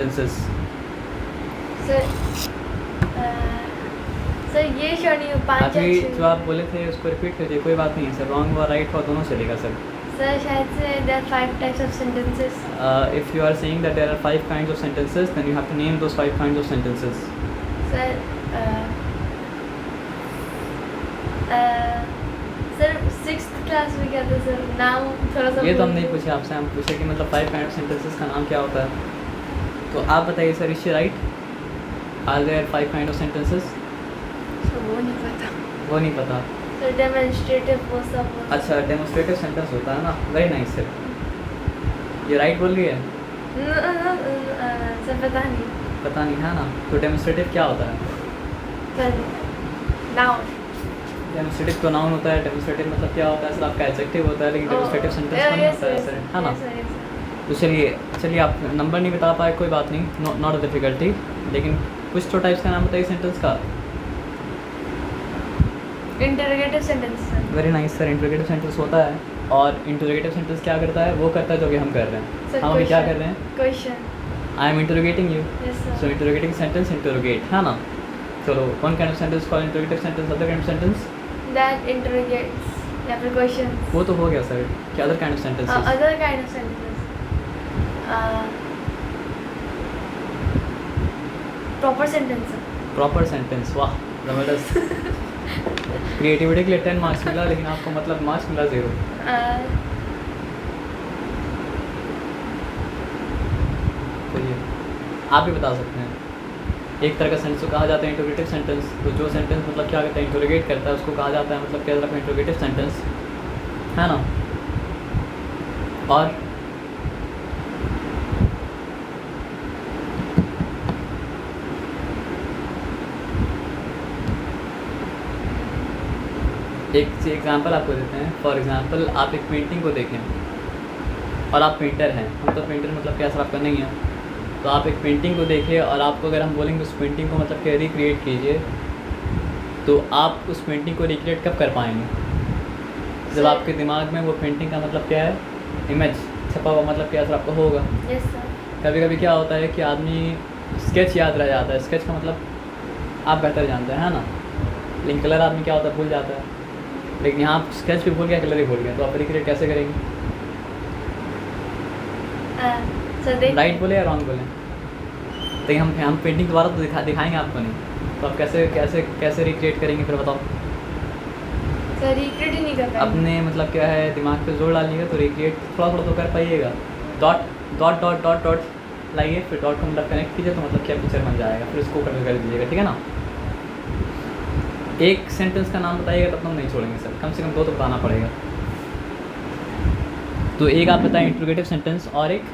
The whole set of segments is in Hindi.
सेंटेंसेस। सर सर ये श्योर नहीं हूँ, 5 अभी जो आप बोले थे उसको रिपीट कीजिए, कोई बात नहीं है सर, रॉन्ग और राइट और दोनों चलेगा सर। सर शायद से there are 5 types of sentences. If you are saying that there are 5 kinds of sentences, then you have to name those 5 kinds of sentences. Sir sir 6th class में क्या था सर, नाम थोड़ा सा ये तो हम नहीं पूछे आपसे, हम पूछे कि मतलब 5 kind of sentences का नाम क्या होता है। तो आप बताइए sir, is she right? Are there 5 kind of sentences? Sir वो नहीं पता। वो नहीं पता। सर डेमोन्स्ट्रेटिव वो सब अच्छा, डेमोन्स्ट्रेटिव सेंटेंस होता है ना, वेरी नाइस सर। ये राइट बोल रही है? सर पता नहीं। पता नहीं है ना, तो डेमोन्स्ट्रेटिव क्या होता है? Sir noun. डेमोन्स्ट्रेटिव तो नाउन होता है, डेमोन्स्ट्रेटिव मतलब क्या होता है सर? आपका एडजेक्टिव होता है, लेकिन डेमोन्स्ट्रेटिव सेंटेंस नहीं होता है सर, है ना? तो चलिए आप नंबर नहीं बता पाए, कोई बात नहीं, नॉट अ डिफिकल्टी, लेकिन कुछ तो टाइप्स का नाम बताइए सेंटेंस का। Interrogative sentence. Very nice sir, interrogative sentence होता है, और इंटरोगेटिव सेंटेंस क्या करता है? वो करता है जो कि हम कर रहे हैं। हम अभी क्या कर रहे हैं? Question. I am interrogating you, yes sir. So interrogating sentence interrogate, है ना? चलो, one kind of sentence called interrogative sentence, other kind of sentence that interrogates या फिर क्वेश्चन। वो तो हो गया सर, क्या other kind of sentences? Other kind of sentence proper sentence. Proper sentence, वाह ज़बरदस्त। क्रिएटिविटी के लिए 10 मार्क्स मिला, लेकिन आपको मतलब मार्क्स मिला 0। तो ये आप भी बता सकते हैं। एक तरह का सेंटेंस को कहा जाता है इंटरोगेटिव सेंटेंस, तो जो सेंटेंस मतलब क्या करता है? इंटरोगेट करता है, उसको कहा जाता है मतलब क्या तरह का इंटरोगेटिव सेंटेंस, है ना? और एक एग्जांपल आपको देते हैं। फॉर एग्जांपल, आप एक पेंटिंग को देखें और आप पेंटर हैं, हम तो पेंटर मतलब क्या सर आपका नहीं है, तो आप एक पेंटिंग को देखिए और आपको अगर हम बोलेंगे उस पेंटिंग को मतलब क्या रिक्रिएट कीजिए, तो आप उस पेंटिंग को रिक्रिएट कब कर पाएंगे? जब आपके दिमाग में वो पेंटिंग का मतलब क्या है, इमेज छपा हुआ मतलब क्या सर आपको होगा। Yes sir. कभी कभी क्या होता है कि आदमी स्केच याद रह जाता है, स्केच का मतलब आप बेहतर जानते हैं, है ना? लेकिन कलर आदमी क्या होता है, भूल जाता है। लेकिन यहाँ आप स्केच भी भूल गया, कलर ही भूल गया, तो आप रिक्रिएट कैसे करेंगे? राइट बोले या रॉन्ग बोले? तो हम पेंटिंग दोबारा तो दिखाएंगे आपको नहीं, तो आप कैसे कैसे कैसे रिक्रिएट करेंगे फिर बताओ? सर रिक्रिएट ही नहीं कर पाएंगे। अपने मतलब क्या है, दिमाग पे जोर डालिएगा तो रिक्रिएट थोड़ा थोड़ा तो कर पाइएगा। Dot dot dot dot dot लाइए, फिर डॉट को मतलब कनेक्ट कीजिए, तो मतलब क्या पिक्चर बन जाएगा, फिर उसको कट कर दीजिएगा, ठीक है ना? एक सेंटेंस का नाम बताइएगा तब हम नहीं छोड़ेंगे सर, कम से कम 2 तो बताना पड़ेगा। तो एक आप बताएं इंटरोगेटिव सेंटेंस, और एक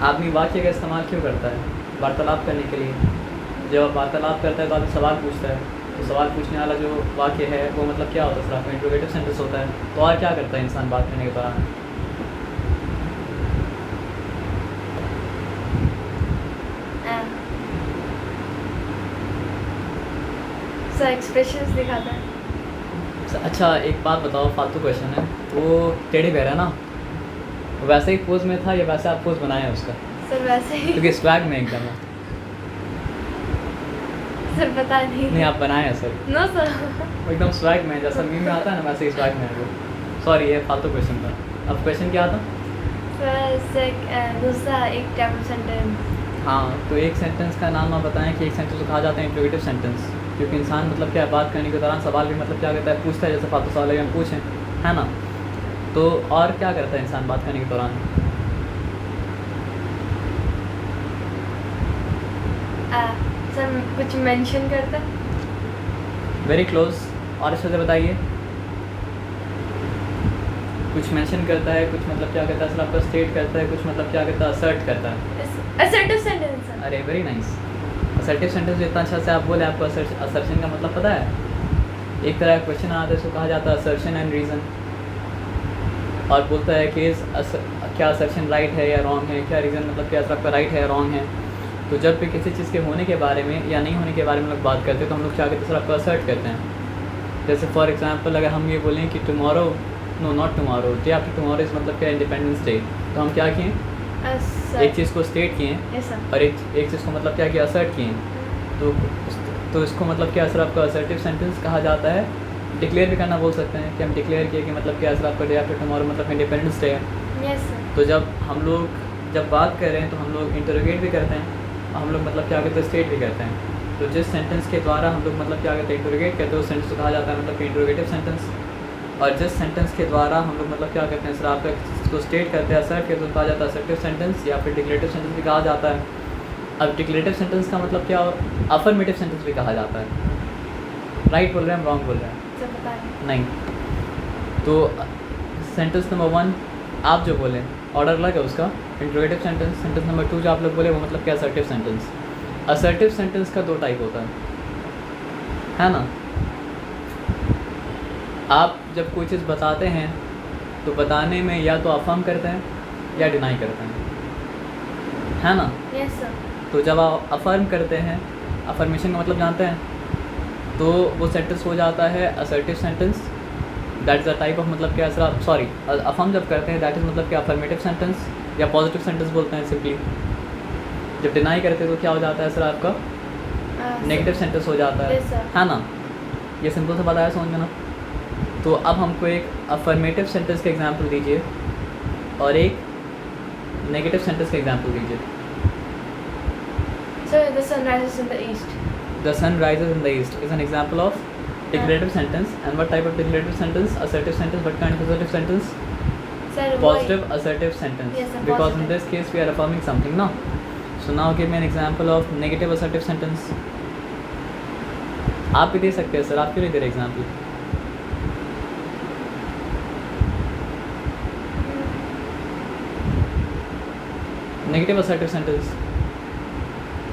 आदमी वाक्य का इस्तेमाल क्यों करता है? वार्तालाप करने के लिए। जब आप वार्तालाप करता है तो आदमी सवाल पूछता है, तो सवाल पूछने वाला जो वाक्य है वो मतलब क्या होता है सर आपका? इंटरोगेटिव सेंटेंस होता है। तो और क्या करता है इंसान बात करने के दौरान? सर एक्सप्रेशंस दिखाता है। अच्छा एक बात बताओ, फालतू क्वेश्चन है, वो टेढ़ी पैर है ना, वैसे ही पोज में था या वैसे आप पोज बनाए हैं उसका? सर वैसे ही। क्योंकि स्वैग में एकदम है। सर पता नहीं आप बनाए हैं सर? No sir. वो एकदम स्वैग में, जैसा मीम में आता है ना, वैसे ही स्वैग में है वो। सॉरी, ये फालतू क्वेश्चन था। अब क्वेश्चन क्या था? सर दूसरा एक टाइप सेंटेंस। हाँ, तो एक सेंटेंस का नाम आप बताएं कि एक सेंटेंस को कहा जाता है इंटरोगेटिव सेंटेंस, क्योंकि इंसान मतलब क्या बात करने के दौरान सवाल भी मतलब क्या करता है, पूछता है, जैसे फालतू सवाल हम पूछें, है ना? तो और क्या करता है इंसान बात करने के दौरान? सर कुछ मेंशन करता है। वेरी क्लोज, और अच्छे से बताइए। कुछ मेंशन करता है, कुछ मतलब क्या करता है सर आपका? स्टेट करता है, कुछ मतलब क्या करता है? असर्ट करता है। Assertive sentence. अरे वेरी नाइस, असर्टिव सेंटेंस इतना अच्छा से आप बोले, आपको असर्शन का मतलब पता है? एक तरह का क्वेश्चन आता है, इसको कहा जाता है असर्शन एंड रीज़न, और बोलता है कि क्या असर्शन राइट है या रॉन्ग है, क्या रीज़न मतलब क्या सर आपका राइट है या रॉन्ग है। तो जब भी किसी चीज़ के होने के बारे में या नहीं होने के बारे में लोग बात करते हैं, तो हम लोग क्या करते हैं सर आपको असर्ट करते हैं। जैसे फॉर एग्जांपल, अगर हम ये बोलें कि tomorrow no not tomorrow, day after tomorrow इस मतलब क्या इंडिपेंडेंस डे। तो हम क्या किए, एक चीज़ को स्टेट किए Yes, sir. और एक चीज़ को मतलब क्या किया, असर्ट किए। तो इसको मतलब क्या सर आपका असर्टिव सेंटेंस कहा जाता है। डिक्लेयर भी करना बोल सकते हैं कि हम डिक्लेयर किए कि मतलब क्या सर आपका डे आफ्टर टुमारो मतलब इंडिपेंडेंस डे है। Yes, sir. तो जब हम लोग बात कर रहे हैं तो हम लोग इंटरोगेट भी करते हैं और हम लोग मतलब क्या करते हैं, स्टेट भी करते हैं। तो जिस सेंटेंस के द्वारा हम लोग मतलब क्या करते हैं, इंटरोगेट करते हैं, उस सेंटेंस को कहा जाता है मतलब कि इंटरोगेटिव सेंटेंस। और जिस सेंटेंस के द्वारा हम लोग मतलब क्या करते हैं सर आपका इसको स्टेट करते हैं, असर्ट करते हैं, तो कहा जाता है असर्टिव सेंटेंस या फिर डिक्लेरेटिव सेंटेंस भी कहा जाता है। अब डिक्लेरेटिव सेंटेंस का मतलब क्या, अफर्मेटिव सेंटेंस भी कहा जाता है। राइट बोल रहे हैं, हम रॉन्ग बोल रहे हैं? सर बताइए। नहीं। तो सेंटेंस नंबर 1 आप जो बोले ऑर्डर अलग है उसका, इंट्रोगेटिव सेंटेंस। सेंटेंस नंबर 2 जो आप लोग बोले वो मतलब क्या, असर्टिव सेंटेंस। असर्टिव सेंटेंस का 2 टाइप होता है ना। आप जब कोई चीज़ बताते हैं तो बताने में या तो अफर्म करते हैं या डिनाई करते हैं, है ना। Yes, sir. तो जब आप अफर्म करते हैं, अफर्मेशन का मतलब जानते हैं, तो वो सेंटेंस हो जाता है assertive sentence. That is a type of मतलब क्या सर आप, सॉरी, अफर्म जब करते हैं दैट इज़ मतलब क्या, अफर्मेटिव सेंटेंस या पॉजिटिव सेंटेंस बोलते हैं सिंपली। जब डिनाई करते हैं तो क्या हो जाता है सर आपका, नेगेटिव सेंटेंस हो जाता है, Yes, sir. है ना। ये सिंपल से बताया समझ में ना। तो अब हमको एक अफर्मेटिव सेंटेंस का एग्जांपल दीजिए और एक नेगेटिव सेंटेंस का एग्जांपल दीजिए। Sir, the sun rises in the east. The sun rises in the east is an example of declarative sentence. And what type of declarative sentence? Assertive sentence. What kind of assertive sentence? Sir, Positive assertive sentence. Yes, sir, Because in positive. this case we are affirming something, no? So now give me an example of negative assertive sentence. आप भी दे सकते हैं सर, आप क्यों नहीं दे रहे example? Negative assertive sentence,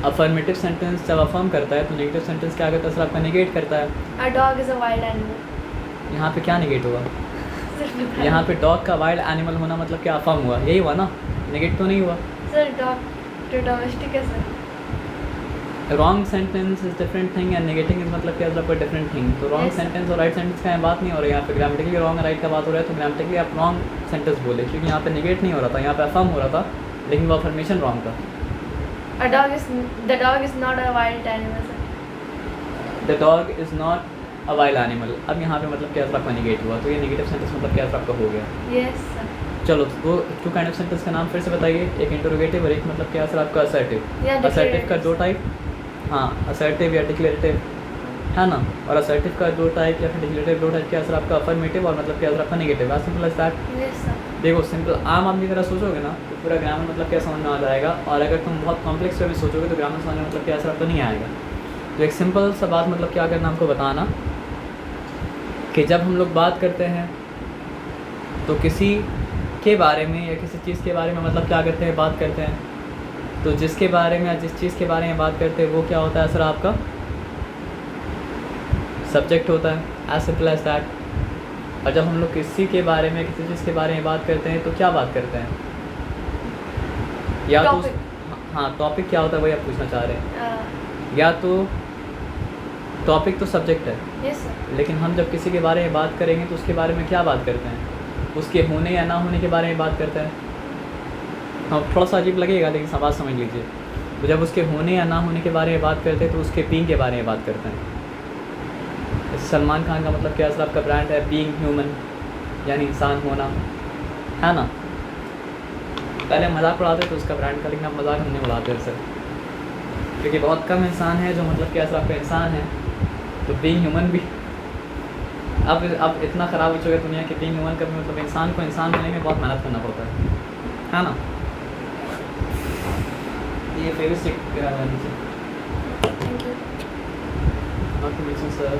affirmative sentence जब अफर्म करता है तो नेगेटिव सेंटेंस क्या करता है सर आपका, नेगेट करता है। A dog is a wild animal. यहाँ पे क्या नेगेट हुआ, Sir, बताइए। यहाँ पे डॉग का वाइल्ड एनिमल होना मतलब क्या, अफर्म हुआ, यही हुआ ना, नेगेट तो नहीं हुआ। Sir, dog to domestic है sir. Wrong sentence is different thing and negating is मतलब क्या आपका डिफरेंट थिंग। तो रॉन्ग Yes. सेंटेंस और राइट सेंटेंस का यहाँ बात नहीं हो रही है, यहाँ पे ग्रामेटिकली रॉन्ग राइट का बात हो रहा है। तो ग्रामेटिकली आप रॉन्ग सेंटेंस बोले क्योंकि यहाँ पे नेगेट नहीं हो रहा था, यहाँ पे अफर्म हो रहा था, लेकिन वो अफर्मेशन रॉन्ग था। The dog is not a wild animal sir. The dog is not a wild animal. अब यहाँ पे मतलब क्या आपका नेगेट हुआ, तो ये नेगेटिव सेंटेंस मतलब क्या आपका हो गया। Yes, sir. चलो तो 2 काइंड ऑफ सेंटेंस का नाम फिर से बताइए, एक इंटरोगेटिव और एक मतलब क्या सर आपका असर्टिव। Yeah, असर्टिव का declarative. 2 टाइप, हाँ, असर्टिव या डिक्लेरेटिव, है ना। और असर्टिव का 2 टाइप या फिर डिक्लेरेटिव 2 टाइप, क्या सर आपका अफर्मेटिव और मतलब क्या सर आपका negative. As simple as that. Yes, sir. देखो सिंपल आम आदमी की तरह सोचोगे ना तो पूरा ग्रामर मतलब क्या समझ में आ जाएगा, और अगर तुम बहुत कॉम्प्लेक्स वे में सोचोगे तो ग्रामर समझ में मतलब क्या सर आपको नहीं आएगा। तो एक सिंपल सा बात मतलब क्या करना हमको बताना कि जब हम लोग बात करते हैं तो किसी के बारे में या किसी चीज़ के बारे में मतलब क्या करते हैं, बात करते हैं। तो जिसके बारे में या जिस चीज़ के बारे में बात करते हैं वो क्या होता है सर आपका, सब्जेक्ट होता है। As simple as that. और जब हम लोग किसी के बारे में किसी चीज़ के बारे में बात करते हैं तो क्या बात करते हैं, या तो Topic. हाँ, टॉपिक क्या होता है वही आप पूछना चाह रहे हैं। Uh, या तो टॉपिक तो सब्जेक्ट है, yes, sir. लेकिन हम जब किसी के बारे में बात करेंगे तो उसके बारे में क्या बात करते हैं, उसके होने या ना होने के बारे में बात करते हैं। हाँ, थोड़ा सा अजीब लगेगा लेकिन सब बात समझ लीजिए। तो जब उसके होने या ना होने के बारे में बात करते हैं तो उसके बीइंग के बारे में बात करते हैं। जैसे सलमान खान का मतलब क्या सर आपका ब्रांड है बीइंग ह्यूमन, यानी इंसान होना, है ना। पहले मजाक उड़ाते थे उसका ब्रांड का, लेकिन अब मजाक हम नहीं उड़ाते हैं सर, क्योंकि बहुत कम इंसान है जो मतलब क्या सर आपका इंसान है। तो बीइंग ह्यूमन भी अब इतना ख़राब हो चुका है दुनिया कि बीइंग ह्यूमन का भी मतलब इंसान को इंसान होने में बहुत मेहनत करना पड़ता है ना। ये फेवरेट स्टिक नीचे Thank you. Not to mention sir.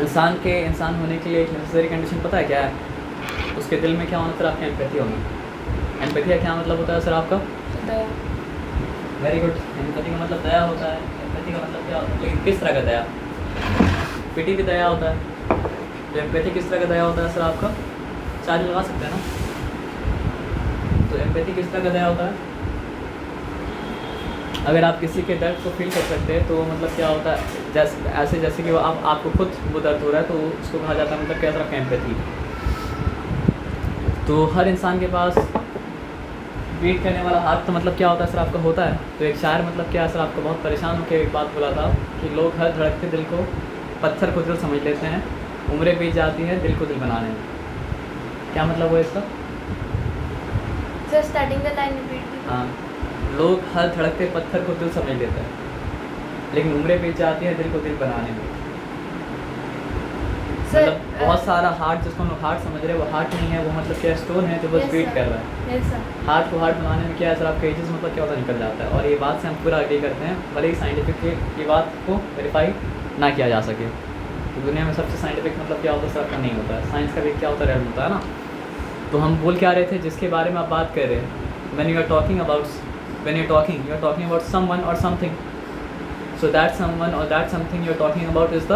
इंसान के इंसान होने के लिए एक नेसेसरी कंडीशन पता है क्या है, उसके दिल में क्या होना सर आपकी एम्पैथी होना। एम्पैथी का क्या मतलब होता है सर आपका, दया. Very good. एम्पैथी का मतलब दया होता है। एम्पैथी का मतलब क्या होता है, लेकिन किस तरह का दया, पिटी भी दया होता है। तो एम्पैथी किस तरह का दया होता है सर आपका, चार्ज लगा सकते हैं ना। तो एम्पैथी किस तरह का दया होता है, अगर आप किसी के दर्द को फील कर सकते हैं तो मतलब क्या होता है, जैसे कि वो आपको खुद वो दर्द हो रहा है तो उसको कहा जाता है मतलब क्या तरह एम्पैथी। तो हर इंसान के पास बीट करने वाला हार्ट तो मतलब क्या होता है सर आपका होता है। तो एक शायर मतलब क्या सर आपको बहुत परेशान होकर एक बात बोला था कि लोग हर धड़कते दिल को पत्थर को दिल समझ लेते हैं, उम्रें बीत जाती हैं दिल को दिल बनाने में। क्या मतलब हुआ इसका? Sir starting the line repeat. हाँ, लोग हर धड़कते पत्थर को दिल समझ लेते हैं लेकिन उम्रें बीत जाती हैं दिल को दिल बनाने में। मतलब बहुत सारा हार्ट जिसको हम लोग हार्ट समझ रहे हैं वो हार्ट नहीं है, वो मतलब क्या स्टोन है जो बस बीट कर रहा है। Yes sir. हार्ट को हार्ट बनाने में क्या है सर आपका एजेस मतलब क्या होता है निकल जाता है। और ये बात से हम पूरा अग्री करते हैं, भले ही साइंटिफिक ये बात को वेरीफाई ना किया जा सके। तो दुनिया में सबसे साइंटिफिक मतलब क्या होता है सर आपका नहीं होता है, साइंस का भी क्या होता है रियल होता है ना। तो हम बोल क्या रहे थे जिसके बारे में आप बात कर रहे हैं, when you are talking about someone और समथिंग, सो दैट समवन और that something you are talking about is the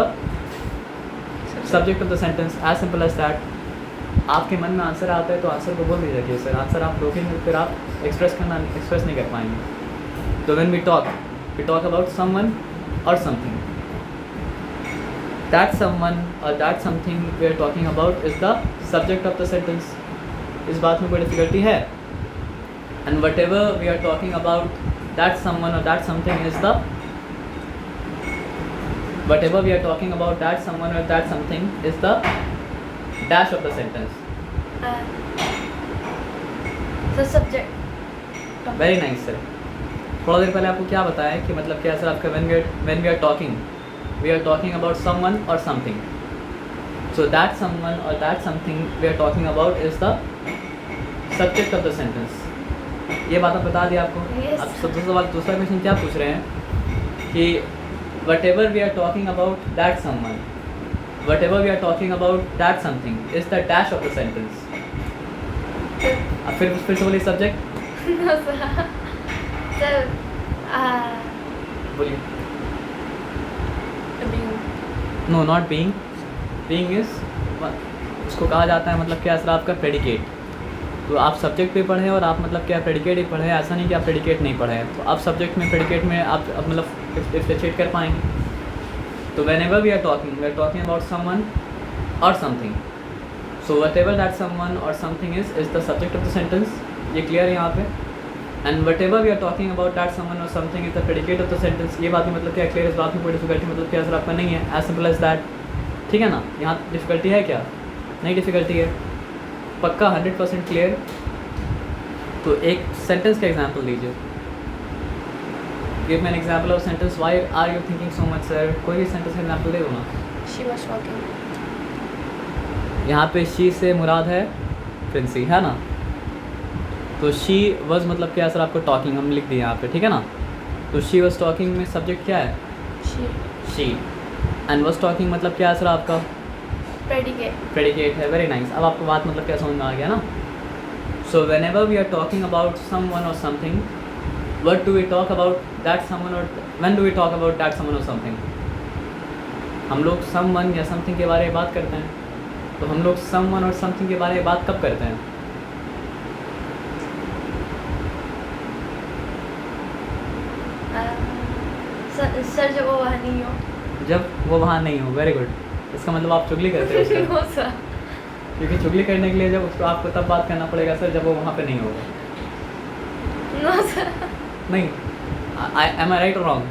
subject of the sentence, as simple as that. आपके मन में आंसर आता है तो आंसर को बोल दीजिए कि सर आंसर आप रोकेंगे फिर आप एक्सप्रेस नहीं कर पाएंगे। तो when we talk about someone और समथिंग, दैट समवन और that something we are talking about is the subject of the sentence. इस बात में कोई डिफिकल्टी है? And whatever we are talking about that someone और that something is the whatever we are talking about that someone or that something is the dash of the sentence. So subject. Very nice sir. थोड़ा देर पहले आपको क्या बताया कि मतलब क्या सर आपका when we are talking about someone or something, so that someone or that something we are talking about is the subject of the sentence. ये बात आप बता दी आपको। Yes. अब सबसे सवाल दूसरा क्वेश्चन क्या पूछ रहे हैं कि whatever we are talking about that someone, whatever we are talking about that something is the dash of the sentence. अब फिर से बोलिए सब्जेक्ट। No sir. Sir. बोलिए। Being. No not being. Being is उसको कहा जाता है मतलब क्या सर आपका प्रेडिकेट। तो आप सब्जेक्ट भी पढ़ें और आप मतलब क्या प्रेडिकेट ही पढ़ें, ऐसा नहीं कि आप प्रेडिकेट नहीं पढ़ें। तो आप सब्जेक्ट में प्रेडिकेट में आप मतलब डिफरेंशिएट कर पाएंगे। तो whenever we are talking about someone or something, so whatever that someone or something is the subject of the sentence. ये क्लियर है यहाँ पे? and whatever we are talking about that someone or something is the predicate of the sentence. ये बात में मतलब क्या क्लियर, इस बात में कोई डिफिकल्टी मतलब क्या सर आपका नहीं है, एज सिंपल एज दैट। ठीक है ना? यहाँ डिफिकल्टी है क्या? नहीं डिफिकल्टी है, पक्का 100% क्लियर। तो एक सेंटेंस का एग्जांपल दीजिए। Give me an example of sentence, why are you thinking so much sir. कोई भी सेंटेंस का एग्जांपल दे दो ना। She was walking. यहाँ पे शी से मुराद है प्रिंसी, है ना? तो शी वॉज मतलब क्या सर आपको टॉकिंग हम लिख दिए यहाँ पे, ठीक है ना? तो शी वॉज टॉकिंग में सब्जेक्ट क्या है? शी। एंड वॉज टॉकिंग मतलब क्या है सर आपका? प्रेडिकेट है। Very nice. अब आपको बात मतलब क्या समझ में आ गया ना? So whenever we are talking about someone और something, what do we talk about that someone or when do we talk about that someone or something? हम लोग someone या something के बारे में बात करते हैं। तो हम लोग someone और something के बारे में बात कब करते हैं? सर जब वो वहाँ नहीं हो। जब वो वहाँ नहीं हो। Very good. इसका मतलब आप चुगली करते हो उसका। No sir. क्योंकि चुगली करने के लिए जब उसको आपको तब बात करना पड़ेगा सर जब वो वहाँ पे नहीं होगा। No sir. नहीं, am I right or wrong?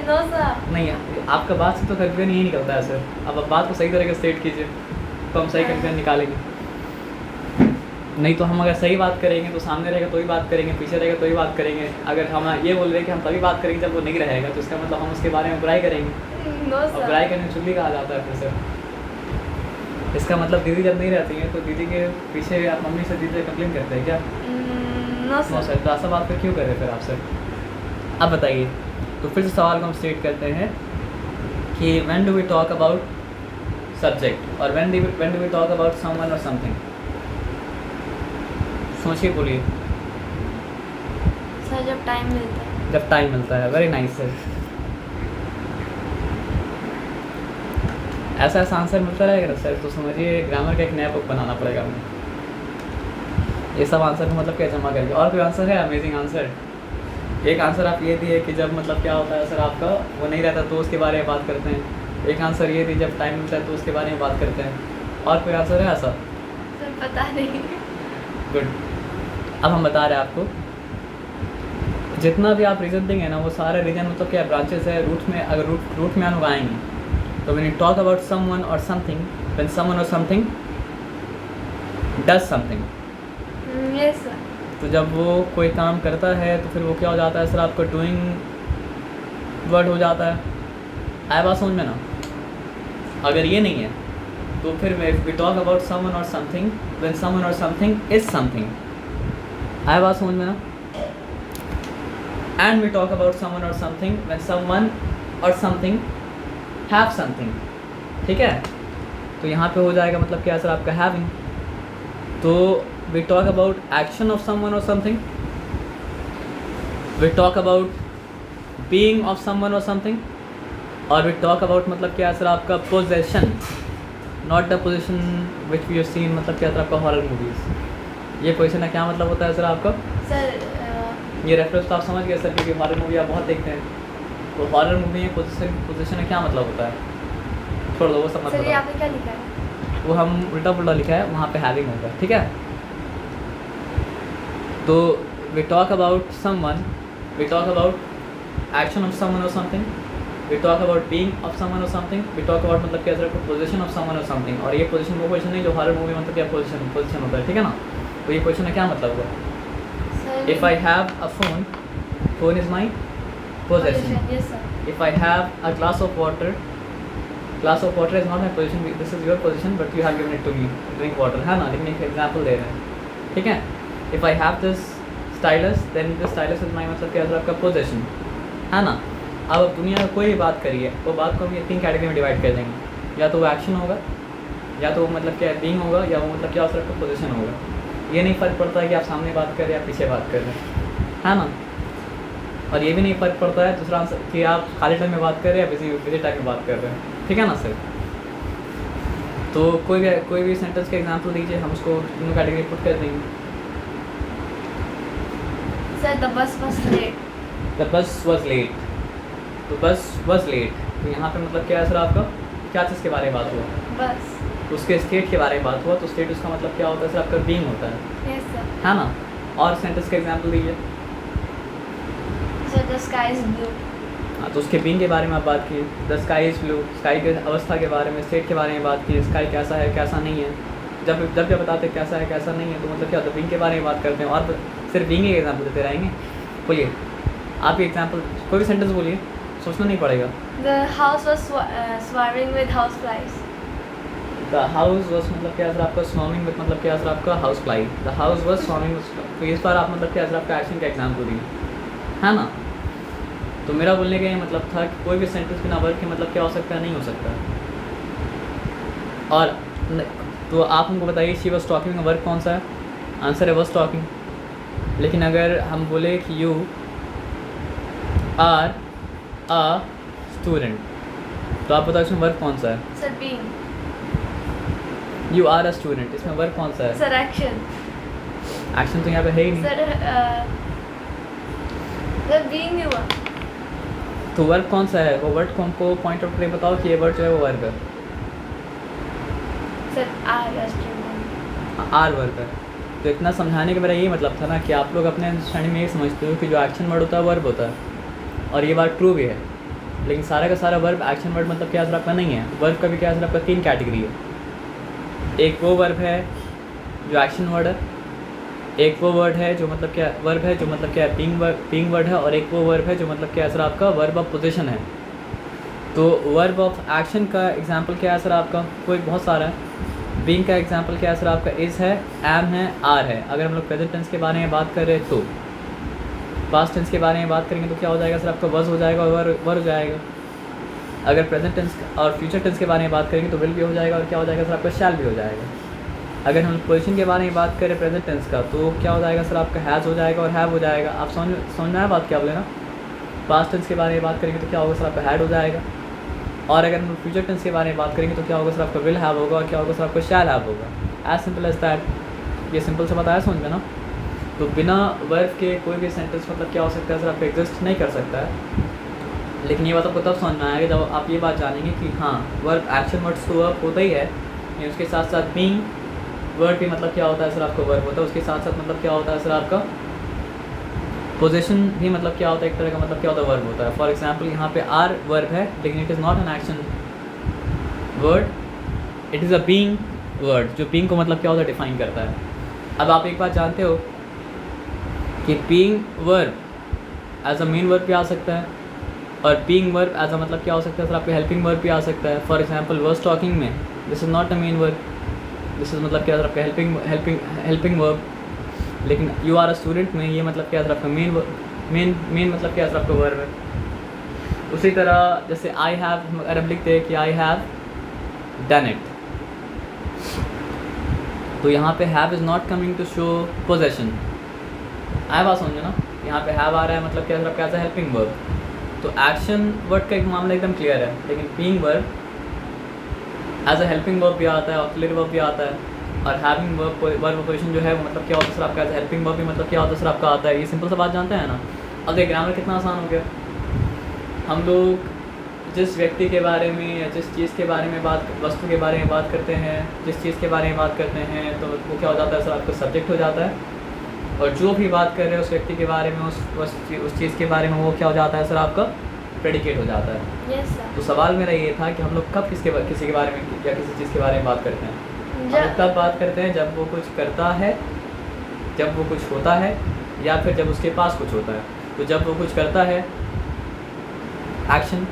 No sir. नहीं, आपका बात से तो कंक्लूजन यही निकलता है सर। अब आप बात को सही तरीके से सेट कीजिए तो हम सही कंक्लूजन निकालेंगे। नहीं तो हम अगर सही बात करेंगे तो सामने रहेगा तो ही बात करेंगे, पीछे रहेगा तो ही बात करेंगे। अगर हम ये बोल रहे हैं कि हम तभी बात करेंगे जब वो नहीं रहेगा तो इसका मतलब हम उसके बारे में बुराई करेंगे। No और sir. बुराई करने में चुगली कहा जाता है फिर से। इसका मतलब दीदी जब नहीं रहती हैं तो दीदी के पीछे आप मम्मी से दीदी से कंप्लेन करते हैं क्या? No no sir. सर। तो ऐसा बात फिर क्यों कर रहे फिर आप सर? अब बताइए। तो फिर से सवाल को हम स्टेट करते हैं कि when do we talk about subject or when do we talk about someone और समथिंग? सोचिए, बोलिए। सर जब टाइम मिलता है। जब टाइम मिलता है। Very nice sir. ऐसा ऐसा आंसर मिलता रहेगा सर तो समझिए ग्रामर का एक नया बुक बनाना पड़ेगा हमें। ये सब आंसर को मतलब क्या जमा करके। और कोई आंसर है? Amazing answer. एक आंसर आप ये दिए कि जब मतलब क्या होता है सर आपका वो नहीं रहता तो उसके बारे में बात करते हैं। एक आंसर ये दिए जब टाइम मिलता है तो उसके बारे में बात करते हैं। और कोई आंसर है ऐसा? सर पता नहीं। गुड। अब हम बता रहे हैं आपको, जितना भी आप रीजन देंगे ना वो सारे रीजन मतलब क्या ब्रांचेस है रूट में। अगर रूट में हम लोग आएंगे तो when you talk about someone और समथिंग, व्हेन समवन और something does something, yes sir. तो जब वो कोई काम करता है तो फिर वो क्या हो जाता है सर आपका डूइंग वर्ड हो जाता है। आया बात समझ में ना? अगर ये नहीं है तो फिर वी टॉक अबाउट समवन और समथिंग व्हेन समवन और समथिंग इज समथिंग। आया बात समझ में ना? And we talk about someone और समथिंग व्हेन समवन और समथिंग हैव समथिंग। ठीक है, तो यहाँ पे हो जाएगा मतलब क्या सर आपका हैविंग। तो we talk about action of someone or something, we talk about being of someone or something, और we talk about मतलब क्या सर आपका possession, not the position which we have seen मतलब क्या सर आपका हॉरर मूवीज़। ये पोजिशन है क्या मतलब होता है सर आपका? सर ये रेफरेंस तो आप समझ गए सर, क्योंकि हॉरर मूवी आप बहुत देखते हैं। तो हॉरर मूवी में पोजिशन है क्या मतलब होता है? छोड़ दो वो सब मत सर ये बताओ। आपने क्या लिखा है? वो हम उल्टा पुल्टा लिखा है, वहाँ पे हैविंग होगा। ठीक है, तो we talk about someone, we talk about action of someone or something, we talk about being of someone or something, we talk about मतलब क्या sir position of someone or something। और ये पोजीशन वो पोजीशन नहीं जो हॉरर मूवी मतलब क्या पोजीशन होता है। ठीक है ना? तो ये पोजीशन है क्या मतलब हुआ? Sir If I have a phone, phone is my possession. Yes sir. If I have a glass of water is not my position, this is your position but you have given it to me, drink water, है ना? लेकिन एक एग्जाम्पल दे रहे हैं। ठीक है, if I have this stylus then this stylus is my मतलब क्या आपका पोजेशन, है ना? अब दुनिया में कोई भी बात करिए वो बात को हम ये 3 कैटेगरी में डिवाइड कर देंगे, या तो वो एक्शन होगा, या तो वो मतलब क्या बीइंग होगा, या वो मतलब क्या उस आपका पोजीशन होगा। ये नहीं फ़र्क पड़ता है कि आप सामने बात कर रहे हैं या पीछे बात कर रहे हैं, है ना? और ये भी नहीं फ़र्क पड़ता है दूसरा आंसर कि आप खाली टाइम में बात कर रहे हैं या बिजी टाइम में बात कर रहे हैं। ठीक है ना सर? तो कोई भी सेंटेंस का एग्जांपल दीजिए, हम उसको तीनों कैटेगरी पुट कर देंगे। Sir the bus was late. The bus was late, तो बस वॉज लेट, तो यहाँ पे मतलब क्या है सर आपका क्या चीज़ के बारे में बात हुआ? बस। तो उसके स्टेट के बारे में बात हुआ, तो स्टेट उसका मतलब क्या होता है सर आपका बीइंग होता है। Yes sir. है ना? और सेंटेंस का एग्जांपल दीजिए। Sir the sky is blue. हाँ, तो उसके बीइंग के बारे में आप बात की, the sky is blue, sky के अवस्था के बारे में, स्टेट के बारे में बात की, स्काई कैसा है कैसा नहीं है। जब बताते हैं कैसा है कैसा नहीं है तो मतलब क्या होता है बीइंग के बारे में बात करते हैं, और सिर्फ बीइंग के एग्जाम्पल देते रहेंगे। बोलिए आप एग्जाम्पल, कोई भी सेंटेंस बोलिए, सोचना नहीं पड़ेगा। The house was swarming with house flies। The house was मतलब क्या सर आपका स्वामिंग विद मतलब क्या सर आपका house fly, the house was swarming. तो इस बार आप मतलब क्या सर आपका एक्शन का एग्जाम्पल दिए, है ना? तो मेरा बोलने का ये मतलब था कि कोई भी सेंटेंस बिना वर्ब के मतलब क्या हो सकता है, नहीं हो सकता। और तो आप हमको बताइए शी वॉज टॉकिंग का वर्ब कौन सा है? आंसर है वॉज टॉकिंग। लेकिन अगर हम बोले कि यू आर अ स्टूडेंट, तो आप बताओ इसमें वर्ब कौन सा है? Sir being. You are a student, इसमें वर्ब कौन सा है? Sir action. एक्शन तो यहाँ पे है ही नहीं। सर बीइंग हुआ। तो वर्ब कौन सा है? वो वर्ड को हमको पॉइंट आउट करके बताओ कि ये वर्ड जो है वो वर्ब है। Sir are student. Are verb है। तो इतना समझाने का मेरा यही मतलब था ना कि आप लोग अपने अंडरस्टैंडिंग में ये समझते हो कि जो एक्शन वर्ड होता है वर्ब होता है, और ये बात ट्रू भी है। लेकिन सारा का सारा वर्ब एक्शन वर्ड मतलब क्या सर आपका नहीं है। वर्ब का भी क्या सर आपका 3 कैटेगरी है। एक वो वर्ब है जो एक्शन वर्ड है, एक वो वर्ड है जो मतलब क्या वर्ब है जो मतलब क्या बीइंग वर्ड है, और एक वो वर्ब है जो मतलब क्या सर आपका वर्ब ऑफ पोजीशन है। तो वर्ब ऑफ एक्शन का एग्जांपल क्या है सर आपका? कोई बहुत सारा है। बीइंग का एग्जांपल क्या है सर आपका? इज़ है, एम है, आर है। अगर हम लोग प्रेजेंट टेंस के बारे में बात कर रहे हैं तो, पास्ट टेंस के बारे में बात करेंगे तो क्या हो जाएगा सर आपका? वॉज हो जाएगा और वर हो जाएगा। अगर प्रेजेंट टेंस और फ्यूचर टेंस के बारे में बात करेंगे तो विल भी हो जाएगा, और क्या हो जाएगा सर आपका? शैल भी हो जाएगा। अगर हम पोजीशन के बारे में बात करें प्रेजेंट टेंस का तो क्या हो जाएगा सर आपका? हैज़ हो जाएगा और हैव हो जाएगा। आप समझ में आया बात क्या बोले ना? पास्ट टेंस के बारे में बात करेंगे तो क्या होगा सर आपका? हैड हो जाएगा। और अगर हम फ्यूचर टेंस के बारे में बात करेंगे तो क्या होगा सर आपका? विल हैव होगा, और क्या होगा सर आपका? शैल हैव होगा। As simple as that. ये सिंपल से बताया समझ में ना? तो बिना वर्ब के कोई भी सेंटेंस मतलब क्या हो सकता है सर आपका एग्जिस्ट नहीं कर सकता है। लेकिन ये बात आपको तब समझ में आएगा जब आप ये बात जानेंगे कि हाँ वर्ब एक्शन वर्ड्स तो वर्ब होता ही है, लेकिन उसके साथ साथ बीइंग वर्ड भी मतलब क्या होता है सर आपका वर्ब होता है, उसके साथ साथ मतलब क्या होता है सर आपका पोजीशन भी मतलब क्या होता है, एक तरह का मतलब क्या होता है वर्ब होता है। फॉर एग्जांपल यहाँ पे आर वर्ब है लेकिन it is not an action word, it is a being word जो बीइंग को मतलब क्या होता है डिफाइन करता है। अब आप एक बात जानते हो कि being verb as a main verb भी आ सकता है और बीइंग वर्ब एज अ मतलब क्या हो सकता है सर आपका हेल्पिंग वर्ब भी आ सकता है। फॉर एग्जांपल वर्स टॉकिंग में this is not a main verb, this is मतलब क्या सर आपका हेल्पिंग वर्ब, लेकिन यू आर अ स्टूडेंट में ये मतलब क्या सर आपका मेन मतलब क्या सर आपका वर्ब है। उसी तरह जैसे आई हैव, अगर हम लिखते हैं कि आई हैव डन इट, तो यहाँ पे have is not coming to show possession. आए बात समझो ना, यहाँ पे हैव आ रहा है मतलब क्या सर आपका एज अ हेल्पिंग वर्ब। तो एक्शन वर्ड का एक मामला एकदम क्लियर है, लेकिन being verb as a helping verb भी आता है, ऑक्सिलरी वर्ब भी आता है, और हैविंग वर्ब पोजीशन जो है वो मतलब क्या होता है सर आपका एज हेल्पिंग वर्ब भी मतलब क्या होता है सर आपका आता है। ये सिंपल सा बात जानते हैं ना। अब देखिए ग्रामर कितना आसान हो गया। हम लोग जिस व्यक्ति के बारे में या जिस चीज़ के बारे में वस्तु के बारे में बात करते हैं, जिस चीज़ के बारे में बात करते हैं, तो वो क्या हो जाता है सर आपका सब्जेक्ट हो जाता है, और जो भी बात कर रहे हैं उस व्यक्ति के बारे में, उस चीज़ के बारे में, वो क्या हो जाता है सर आपका प्रेडिकेट हो जाता है। Yes, sir. तो सवाल मेरा ये था कि हम लोग कब किसी के बारे में या किसी चीज़ के बारे में बात करते हैं। हम लोग तब बात करते हैं जब वो कुछ करता है, जब वो कुछ होता है, या फिर जब उसके पास कुछ होता है। तो जब वो कुछ करता है एक्शन,